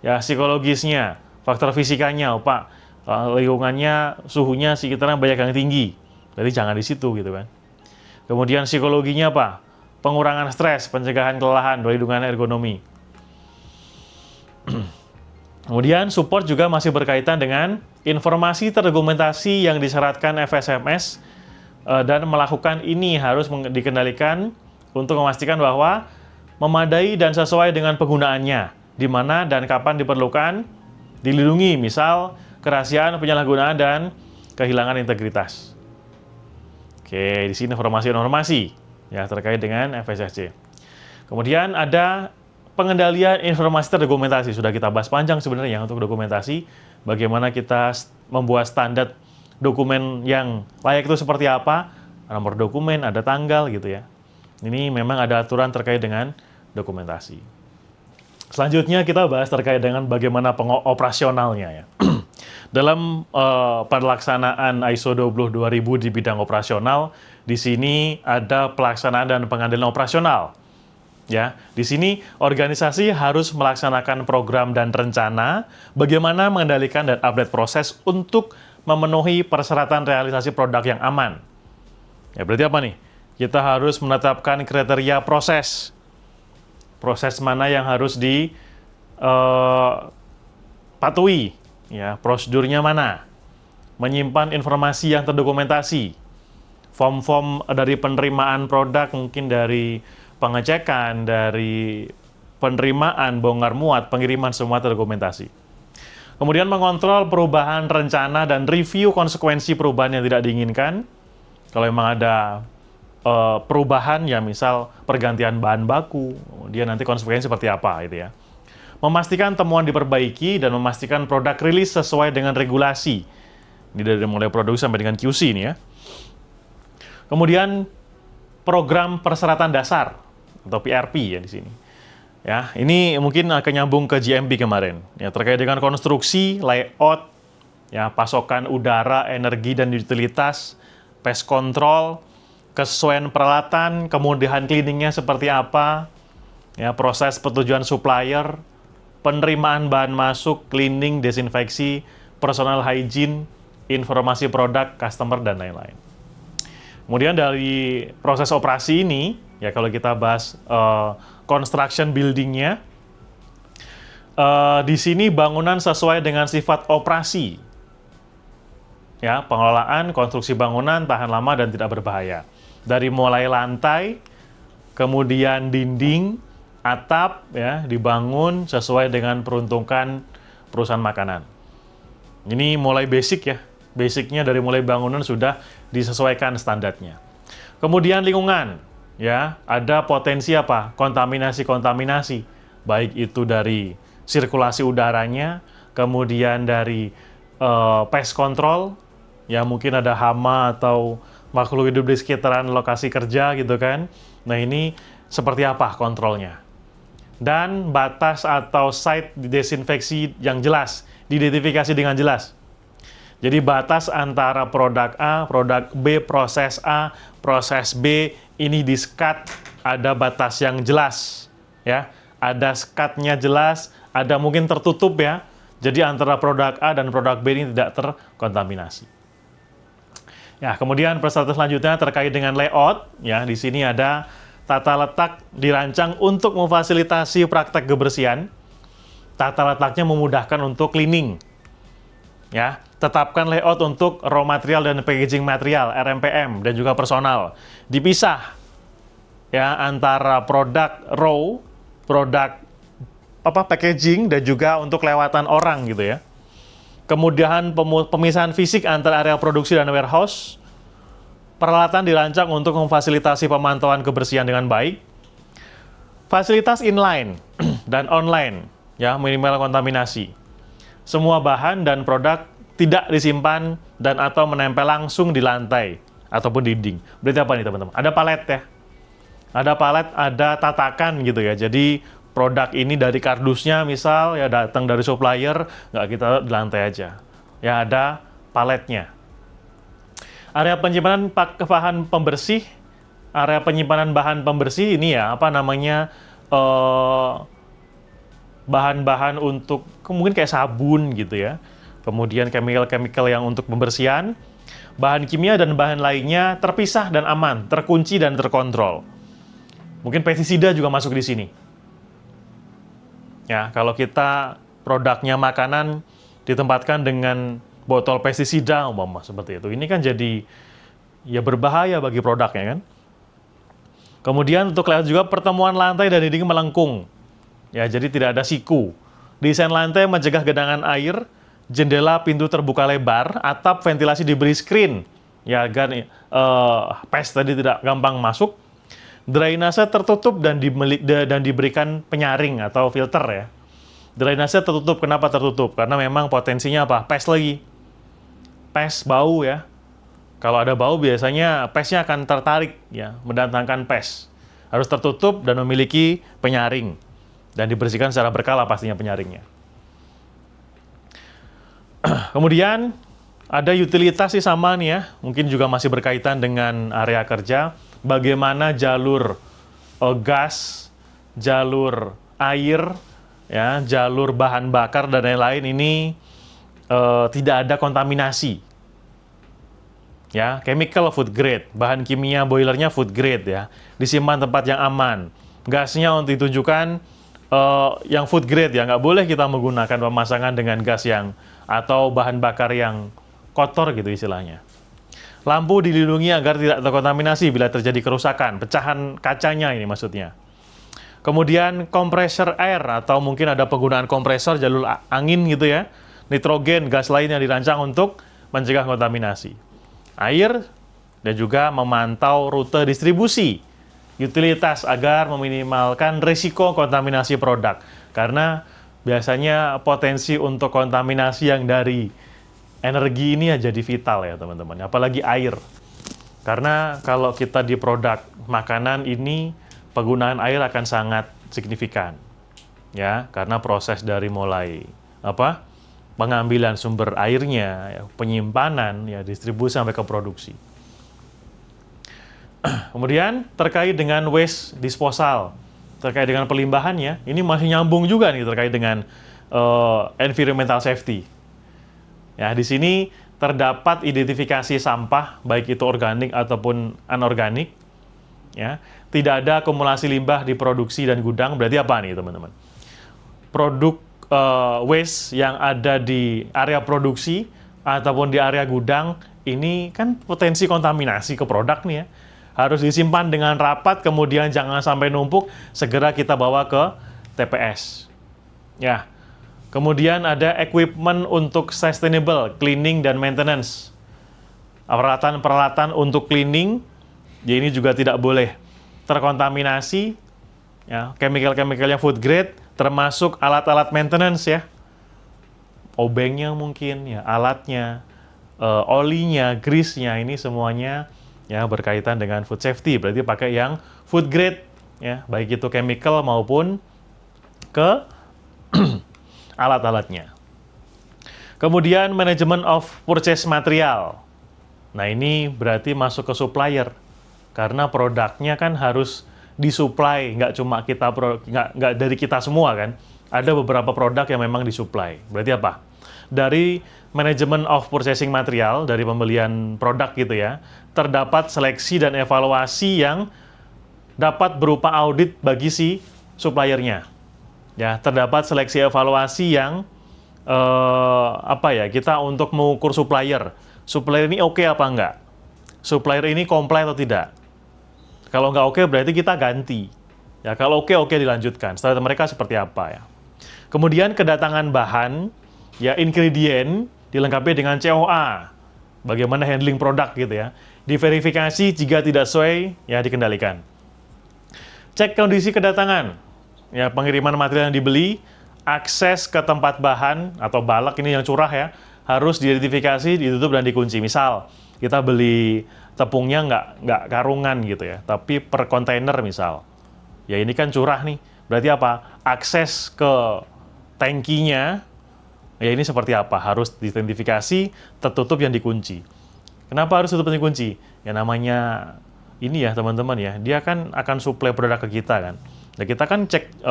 ya psikologisnya, faktor fisikanya, Pak. Lingkungannya, suhunya sekitarnya banyak yang tinggi. Jadi jangan di situ gitu kan. Kemudian psikologinya apa? Pengurangan stres, pencegahan kelelahan, perlindungan ergonomi. Kemudian support juga masih berkaitan dengan informasi terdokumentasi yang disyaratkan FSMS dan melakukan ini harus dikendalikan untuk memastikan bahwa memadai dan sesuai dengan penggunaannya, di mana dan kapan diperlukan, dilindungi, misal kerahasiaan, penyalahgunaan, dan kehilangan integritas. Oke, di sini informasi-informasi ya terkait dengan FSSC. Kemudian ada pengendalian informasi terdokumentasi. Sudah kita bahas panjang sebenarnya untuk dokumentasi. Bagaimana kita membuat standar dokumen yang layak itu seperti apa. Nomor dokumen, ada tanggal gitu ya. Ini memang ada aturan terkait dengan dokumentasi. Selanjutnya kita bahas terkait dengan bagaimana operasionalnya ya. Dalam pelaksanaan ISO 22000 di bidang operasional, di sini ada pelaksanaan dan pengendalian operasional. Ya, di sini organisasi harus melaksanakan program dan rencana bagaimana mengendalikan dan update proses untuk memenuhi persyaratan realisasi produk yang aman. Ya, berarti apa nih? Kita harus menetapkan kriteria proses. Proses mana yang harus dipatuhi, ya, prosedurnya mana. Menyimpan informasi yang terdokumentasi. Form-form dari penerimaan produk, mungkin dari pengecekan, dari penerimaan, bongkar muat, pengiriman, semua terdokumentasi. Kemudian mengontrol perubahan rencana dan review konsekuensi perubahan yang tidak diinginkan. Kalau memang ada perubahan, ya misal pergantian bahan baku, dia nanti konsekuensi seperti apa itu ya. Memastikan temuan diperbaiki dan memastikan produk rilis sesuai dengan regulasi. Ini dari mulai produksi sampai dengan QC ini ya. Kemudian program persyaratan dasar atau PRP ya di sini. Ya, ini mungkin akan nyambung ke GMP kemarin. Ya, terkait dengan konstruksi, layout, ya, pasokan udara, energi dan utilitas, pest control, kesesuaian peralatan, kemudahan cleaningnya seperti apa, ya, proses persetujuan supplier, penerimaan bahan masuk, cleaning, desinfeksi, personal hygiene, informasi produk, customer, dan lain-lain. Kemudian dari proses operasi ini, ya kalau kita bahas construction building-nya, di sini bangunan sesuai dengan sifat operasi. Ya, pengelolaan, konstruksi bangunan tahan lama dan tidak berbahaya. Dari mulai lantai, kemudian dinding, atap, ya, dibangun sesuai dengan peruntukan perusahaan makanan. Ini mulai basic ya. Basicnya dari mulai bangunan sudah disesuaikan standarnya. Kemudian lingkungan, ya, ada potensi apa? Kontaminasi-kontaminasi, baik itu dari sirkulasi udaranya, kemudian dari pest control, ya mungkin ada hama atau makhluk hidup di sekitaran lokasi kerja gitu kan. Nah ini seperti apa kontrolnya? Dan batas atau site desinfeksi yang jelas, diidentifikasi dengan jelas. Jadi batas antara produk A, produk B, proses A, proses B, ini di SCAT ada batas yang jelas, ya. Ada SCAT-nya jelas, ada mungkin tertutup ya. Jadi antara produk A dan produk B ini tidak terkontaminasi. Ya, kemudian persyaratan selanjutnya terkait dengan layout, ya. Di sini ada tata letak dirancang untuk memfasilitasi praktek kebersihan. Tata letaknya memudahkan untuk cleaning. Ya, tetapkan layout untuk raw material dan packaging material (RMPM) dan juga personal. Dipisah ya antara produk raw, produk packaging dan juga untuk lewatan orang gitu ya. Kemudian pemisahan fisik antara area produksi dan warehouse. Peralatan dirancang untuk memfasilitasi pemantauan kebersihan dengan baik. Fasilitas inline dan online ya, minimal kontaminasi. Semua bahan dan produk tidak disimpan dan atau menempel langsung di lantai ataupun dinding. Berarti apa nih teman-teman? Ada palet ya. Ada palet, ada tatakan gitu ya. Jadi produk ini dari kardusnya misal ya datang dari supplier, nggak kita di lantai aja. Ya ada paletnya. Area penyimpanan bahan pembersih, area penyimpanan bahan pembersih ini ya apa namanya bahan-bahan untuk mungkin kayak sabun gitu ya. Kemudian chemical-chemical yang untuk pembersihan, bahan kimia dan bahan lainnya terpisah dan aman, terkunci dan terkontrol. Mungkin pestisida juga masuk di sini. Ya, kalau kita produknya makanan ditempatkan dengan botol pestisida umpama seperti itu. Ini kan jadi ya berbahaya bagi produknya kan. Kemudian untuk layout juga pertemuan lantai dan dinding melengkung. Ya, jadi tidak ada siku. Desain lantai mencegah genangan air, jendela pintu terbuka lebar, atap ventilasi diberi screen, ya agar pest tadi tidak gampang masuk. Drainase tertutup dan diberikan penyaring atau filter ya. Drainase tertutup, kenapa tertutup? Karena memang potensinya apa? Pest lagi. Pest bau ya. Kalau ada bau biasanya pestnya akan tertarik ya, mendatangkan pest. Harus tertutup dan memiliki penyaring. Dan dibersihkan secara berkala pastinya penyaringnya. Kemudian ada utilitas sih sama nih ya, mungkin juga masih berkaitan dengan area kerja. Bagaimana jalur gas jalur air, ya, jalur bahan bakar dan lain-lain ini tidak ada kontaminasi. Ya, chemical food grade, bahan kimia boilernya food grade ya, disimpan tempat yang aman. Gasnya untuk ditunjukkan yang food grade ya, nggak boleh kita menggunakan pemasangan dengan gas yang atau bahan bakar yang kotor gitu istilahnya. Lampu dilindungi agar tidak terkontaminasi bila terjadi kerusakan, pecahan kacanya ini maksudnya. Kemudian kompresor air atau mungkin ada penggunaan kompresor jalur angin gitu ya. Nitrogen, gas lain yang dirancang untuk mencegah kontaminasi. Air dan juga memantau rute distribusi utilitas agar meminimalkan risiko kontaminasi produk. Karena biasanya potensi untuk kontaminasi yang dari energi ini ya jadi vital ya teman-teman. Apalagi air. Karena kalau kita di produk makanan ini penggunaan air akan sangat signifikan. Ya, karena proses dari mulai pengambilan sumber airnya, ya, penyimpanan, ya, distribusi sampai ke produksi. Kemudian terkait dengan waste disposal, terkait dengan pelimbahannya, ini masih nyambung juga nih terkait dengan environmental safety. Ya, di sini terdapat identifikasi sampah, baik itu organik ataupun anorganik. Ya, tidak ada akumulasi limbah di produksi dan gudang. Berarti apa nih teman-teman? Produk waste yang ada di area produksi ataupun di area gudang ini kan potensi kontaminasi ke produk nih ya. Harus disimpan dengan rapat, kemudian jangan sampai numpuk, segera kita bawa ke TPS. Ya. Kemudian ada equipment untuk sustainable cleaning dan maintenance. Peralatan-peralatan untuk cleaning, ya ini juga tidak boleh terkontaminasi, ya, chemical-chemical yang food grade, termasuk alat-alat maintenance ya, obengnya mungkin, ya, alatnya, olinya, grease-nya, ini semuanya ya berkaitan dengan food safety. Berarti pakai yang food grade, ya, baik itu chemical maupun ke alat-alatnya. Kemudian manajemen of purchase material. Nah ini berarti masuk ke supplier, karena produknya kan harus disuplai, nggak cuma kita, nggak dari kita semua kan. Ada beberapa produk yang memang disuplai. Berarti apa? Dari manajemen of purchasing material, dari pembelian produk gitu ya, terdapat seleksi dan evaluasi yang dapat berupa audit bagi si suppliernya. Ya, terdapat seleksi evaluasi yang kita untuk mengukur supplier. Supplier ini oke apa enggak? Supplier ini komplain atau tidak? Kalau nggak oke berarti kita ganti. Ya, kalau oke dilanjutkan. Standar mereka seperti apa ya? Kemudian kedatangan bahan, ya, ingredient dilengkapi dengan COA. Bagaimana handling produk gitu ya. Diverifikasi jika tidak sesuai, ya dikendalikan. Cek kondisi kedatangan. Ya, pengiriman material yang dibeli, akses ke tempat bahan atau balak ini yang curah ya, harus diidentifikasi, ditutup dan dikunci. Misal, kita beli tepungnya nggak karungan gitu ya, tapi per kontainer misal. Ya ini kan curah nih. Berarti apa? Akses ke tangkinya, ya ini seperti apa? Harus diidentifikasi, tertutup yang dikunci. Kenapa harus tutup dan dikunci? Ya namanya ini ya teman-teman ya, dia kan akan suplai produk ke kita kan. Nah kita kan cek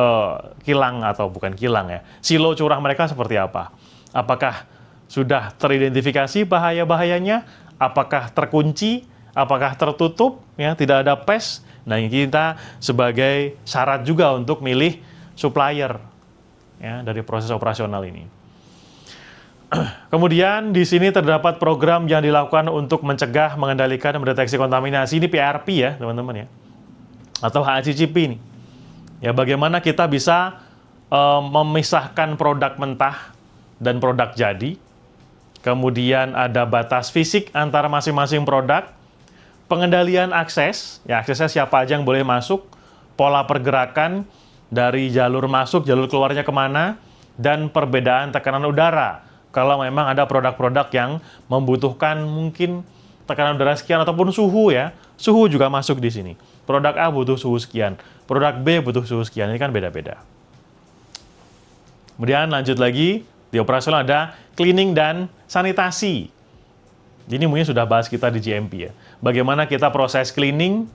kilang atau bukan kilang ya, silo curah mereka seperti apa. Apakah sudah teridentifikasi bahaya-bahayanya? Apakah terkunci? Apakah tertutup? Ya, tidak ada pes. Nah, ini kita sebagai syarat juga untuk milih supplier ya dari proses operasional ini. Kemudian di sini terdapat program yang dilakukan untuk mencegah, mengendalikan, dan mendeteksi kontaminasi. Ini PRP ya, teman-teman ya. Atau HACCP ini. Ya, bagaimana kita bisa memisahkan produk mentah dan produk jadi. Kemudian ada batas fisik antara masing-masing produk. Pengendalian akses, ya aksesnya siapa aja yang boleh masuk, pola pergerakan dari jalur masuk, jalur keluarnya kemana, dan perbedaan tekanan udara. Kalau memang ada produk-produk yang membutuhkan mungkin tekanan udara sekian ataupun suhu ya, suhu juga masuk di sini. Produk A butuh suhu sekian, produk B butuh suhu sekian, ini kan beda-beda. Kemudian lanjut lagi, di operasional ada cleaning dan sanitasi. Ini mungkin sudah bahas kita di GMP ya. Bagaimana kita proses cleaning,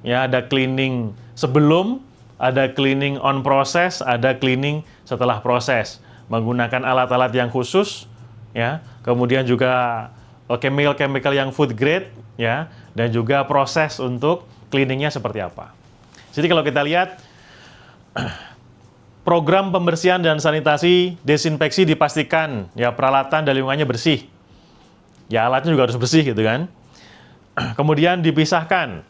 ya ada cleaning sebelum, ada cleaning on process, ada cleaning setelah proses. Menggunakan alat-alat yang khusus, ya. Kemudian juga chemical-chemical yang food grade, ya. Dan juga proses untuk cleaningnya seperti apa. Jadi kalau kita lihat, program pembersihan dan sanitasi desinfeksi dipastikan ya peralatan dan lingkungannya bersih. Ya alatnya juga harus bersih gitu kan. Kemudian dipisahkan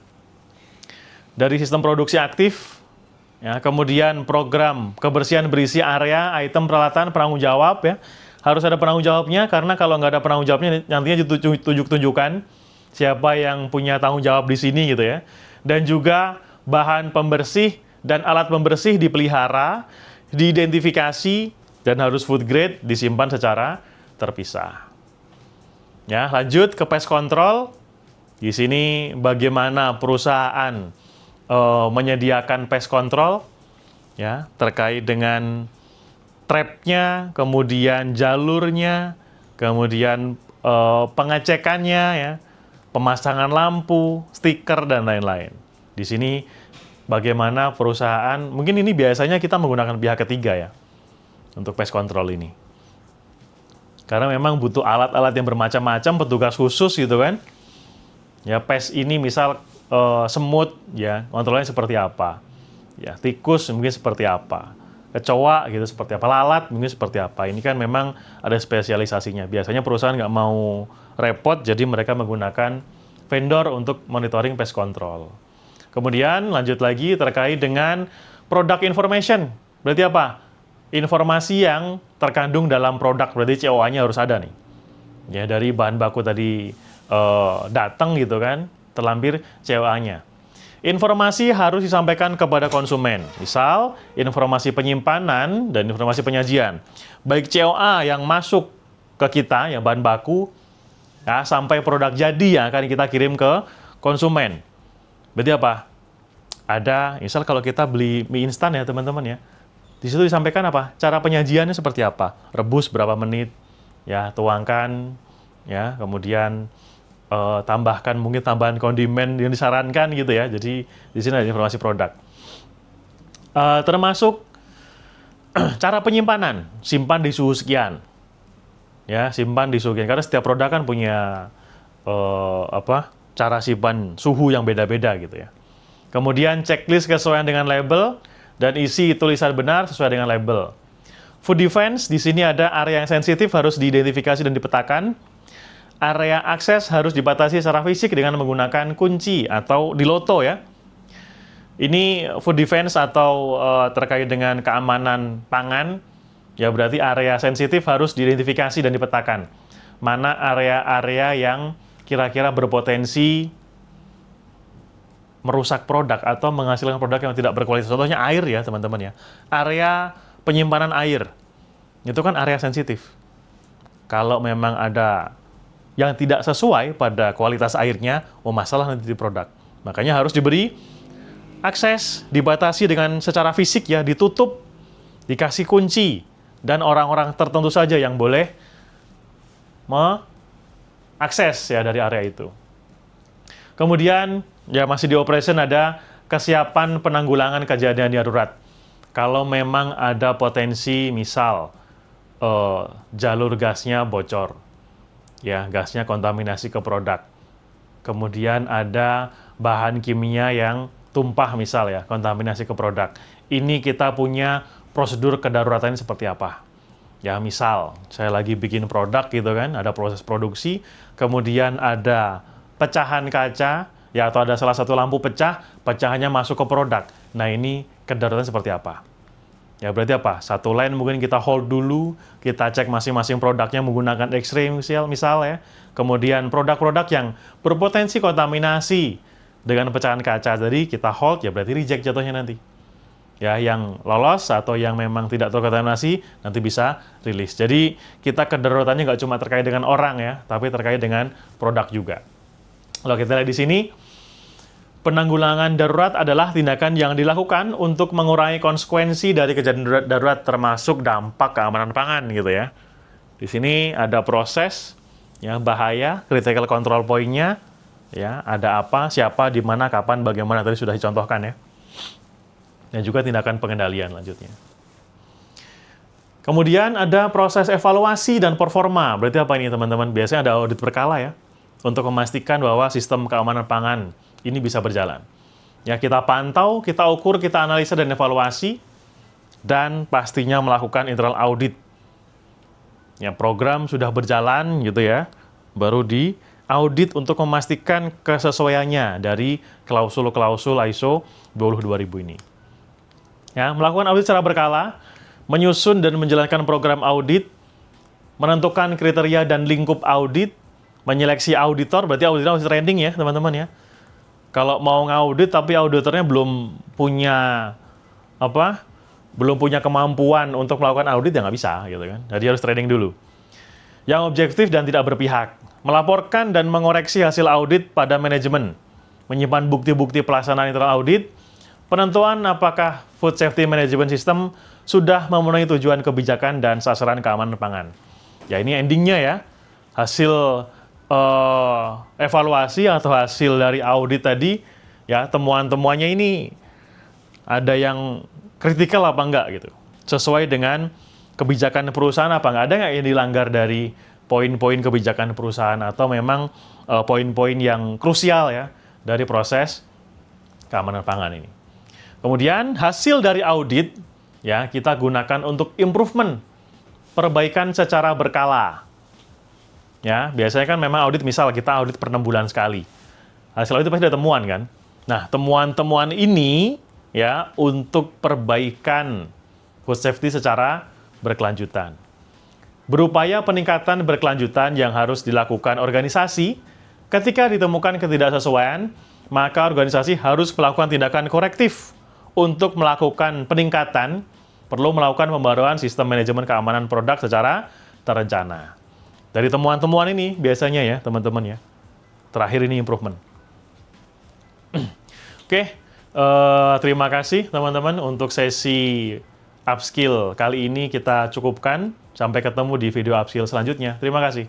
dari sistem produksi aktif. Ya, kemudian program kebersihan berisi area, item, peralatan, penanggung jawab ya. Harus ada penanggung jawabnya karena kalau nggak ada penanggung jawabnya nantinya ditunjuk-tunjukkan siapa yang punya tanggung jawab di sini gitu ya. Dan juga bahan pembersih dan alat pembersih dipelihara, diidentifikasi, dan harus food grade, disimpan secara terpisah. Ya, lanjut ke pest control. Di sini bagaimana perusahaan menyediakan pest control, ya, terkait dengan trapnya, kemudian jalurnya, kemudian pengecekannya, ya, pemasangan lampu, stiker, dan lain-lain. Di sini bagaimana perusahaan, mungkin ini biasanya kita menggunakan pihak ketiga ya, untuk pest control ini. Karena memang butuh alat-alat yang bermacam-macam, petugas khusus gitu kan. Ya, pest ini misal semut, ya, kontrolnya seperti apa. Ya, tikus mungkin seperti apa. Kecoa gitu seperti apa. Lalat mungkin seperti apa. Ini kan memang ada spesialisasinya. Biasanya perusahaan nggak mau repot, jadi mereka menggunakan vendor untuk monitoring pest control. Kemudian lanjut lagi terkait dengan product information. Berarti apa? Informasi yang terkandung dalam produk, berarti COA-nya harus ada nih. Ya, dari bahan baku tadi datang gitu kan, terlampir COA-nya. Informasi harus disampaikan kepada konsumen. Misal, informasi penyimpanan dan informasi penyajian. Baik COA yang masuk ke kita, yang bahan baku, ya, sampai produk jadi yang akan kita kirim ke konsumen. Berarti apa? Ada, misal kalau kita beli mie instan ya teman-teman ya, di situ disampaikan apa? Cara penyajiannya seperti apa? Rebus berapa menit, ya, tuangkan, ya, kemudian tambahkan mungkin tambahan kondimen yang disarankan gitu ya. Jadi di sini ada informasi produk. Termasuk cara penyimpanan, simpan di suhu sekian, ya, simpan di suhu sekian. Karena setiap produk kan punya cara simpan suhu yang beda-beda gitu ya. Kemudian checklist kesesuaian dengan label dan isi tulisan benar sesuai dengan label. Food defense, di sini ada area yang sensitif harus diidentifikasi dan dipetakan. Area akses harus dibatasi secara fisik dengan menggunakan kunci atau diloto ya. Ini food defense atau terkait dengan keamanan pangan, ya berarti area sensitif harus diidentifikasi dan dipetakan. Mana area-area yang kira-kira berpotensi merusak produk atau menghasilkan produk yang tidak berkualitas. Contohnya air ya teman-teman ya. Area penyimpanan air, itu kan area sensitif. Kalau memang ada yang tidak sesuai pada kualitas airnya, masalah nanti di produk. Makanya harus diberi akses, dibatasi dengan secara fisik ya, ditutup, dikasih kunci, dan orang-orang tertentu saja yang boleh mengakses ya dari area itu. Kemudian ya masih di operation ada kesiapan penanggulangan kejadian darurat. Kalau memang ada potensi misal jalur gasnya bocor, ya gasnya kontaminasi ke produk. Kemudian ada bahan kimia yang tumpah misal ya, kontaminasi ke produk. Ini kita punya prosedur kedaruratannya seperti apa. Ya misal, saya lagi bikin produk gitu kan, ada proses produksi, kemudian ada pecahan kaca, ya atau ada salah satu lampu pecah, pecahannya masuk ke produk. Nah ini kedaruratan seperti apa? Ya berarti apa? Satu line mungkin kita hold dulu, kita cek masing-masing produknya menggunakan X-ray misal ya. Kemudian produk-produk yang berpotensi kontaminasi dengan pecahan kaca tadi kita hold, ya berarti reject jatuhnya nanti. Ya yang lolos atau yang memang tidak terkontaminasi nanti bisa rilis. Jadi kita kedaruratannya nggak cuma terkait dengan orang ya, tapi terkait dengan produk juga. Kalau kita lihat di sini, penanggulangan darurat adalah tindakan yang dilakukan untuk mengurangi konsekuensi dari kejadian darurat termasuk dampak keamanan pangan gitu ya. Di sini ada proses ya bahaya, critical control point-nya ya, ada apa, siapa, di mana, kapan, bagaimana tadi sudah dicontohkan ya. dan juga tindakan pengendalian lanjutnya. Kemudian ada proses evaluasi dan performa. Berarti apa ini teman-teman? Biasanya ada audit berkala ya, untuk memastikan bahwa sistem keamanan pangan ini bisa berjalan. Ya, kita pantau, kita ukur, kita analisa dan evaluasi, dan pastinya melakukan internal audit. Ya, program sudah berjalan gitu ya, baru di audit untuk memastikan kesesuaiannya dari klausul-klausul ISO 22000 ini. Ya, melakukan audit secara berkala, menyusun dan menjalankan program audit, menentukan kriteria dan lingkup audit, menyeleksi auditor, berarti auditor harus training ya teman-teman ya. Kalau mau ngaudit tapi auditornya belum punya kemampuan untuk melakukan audit ya nggak bisa gitu kan. Jadi harus training dulu. Yang objektif dan tidak berpihak, melaporkan dan mengoreksi hasil audit pada manajemen, menyimpan bukti-bukti pelaksanaan internal audit, penentuan apakah food safety management system sudah memenuhi tujuan kebijakan dan sasaran keamanan pangan. Ya ini endingnya ya, hasil evaluasi atau hasil dari audit tadi, ya temuan-temuannya ini ada yang kritikal apa enggak gitu. Sesuai dengan kebijakan perusahaan apa enggak, ada nggak yang dilanggar dari poin-poin kebijakan perusahaan atau memang poin-poin yang krusial ya dari proses keamanan pangan ini. Kemudian hasil dari audit ya kita gunakan untuk improvement, perbaikan secara berkala. Ya, biasanya kan memang audit, misal kita audit per 6 bulan sekali. Hasil audit pasti ada temuan kan? Nah, temuan-temuan ini ya untuk perbaikan food safety secara berkelanjutan. Berupaya peningkatan berkelanjutan yang harus dilakukan organisasi ketika ditemukan ketidaksesuaian, maka organisasi harus melakukan tindakan korektif untuk melakukan peningkatan, perlu melakukan pembaruan sistem manajemen keamanan produk secara terencana. Dari temuan-temuan ini biasanya ya teman-teman ya, terakhir ini improvement. Oke, terima kasih teman-teman untuk sesi upskill kali ini kita cukupkan. Sampai ketemu di video upskill selanjutnya. Terima kasih.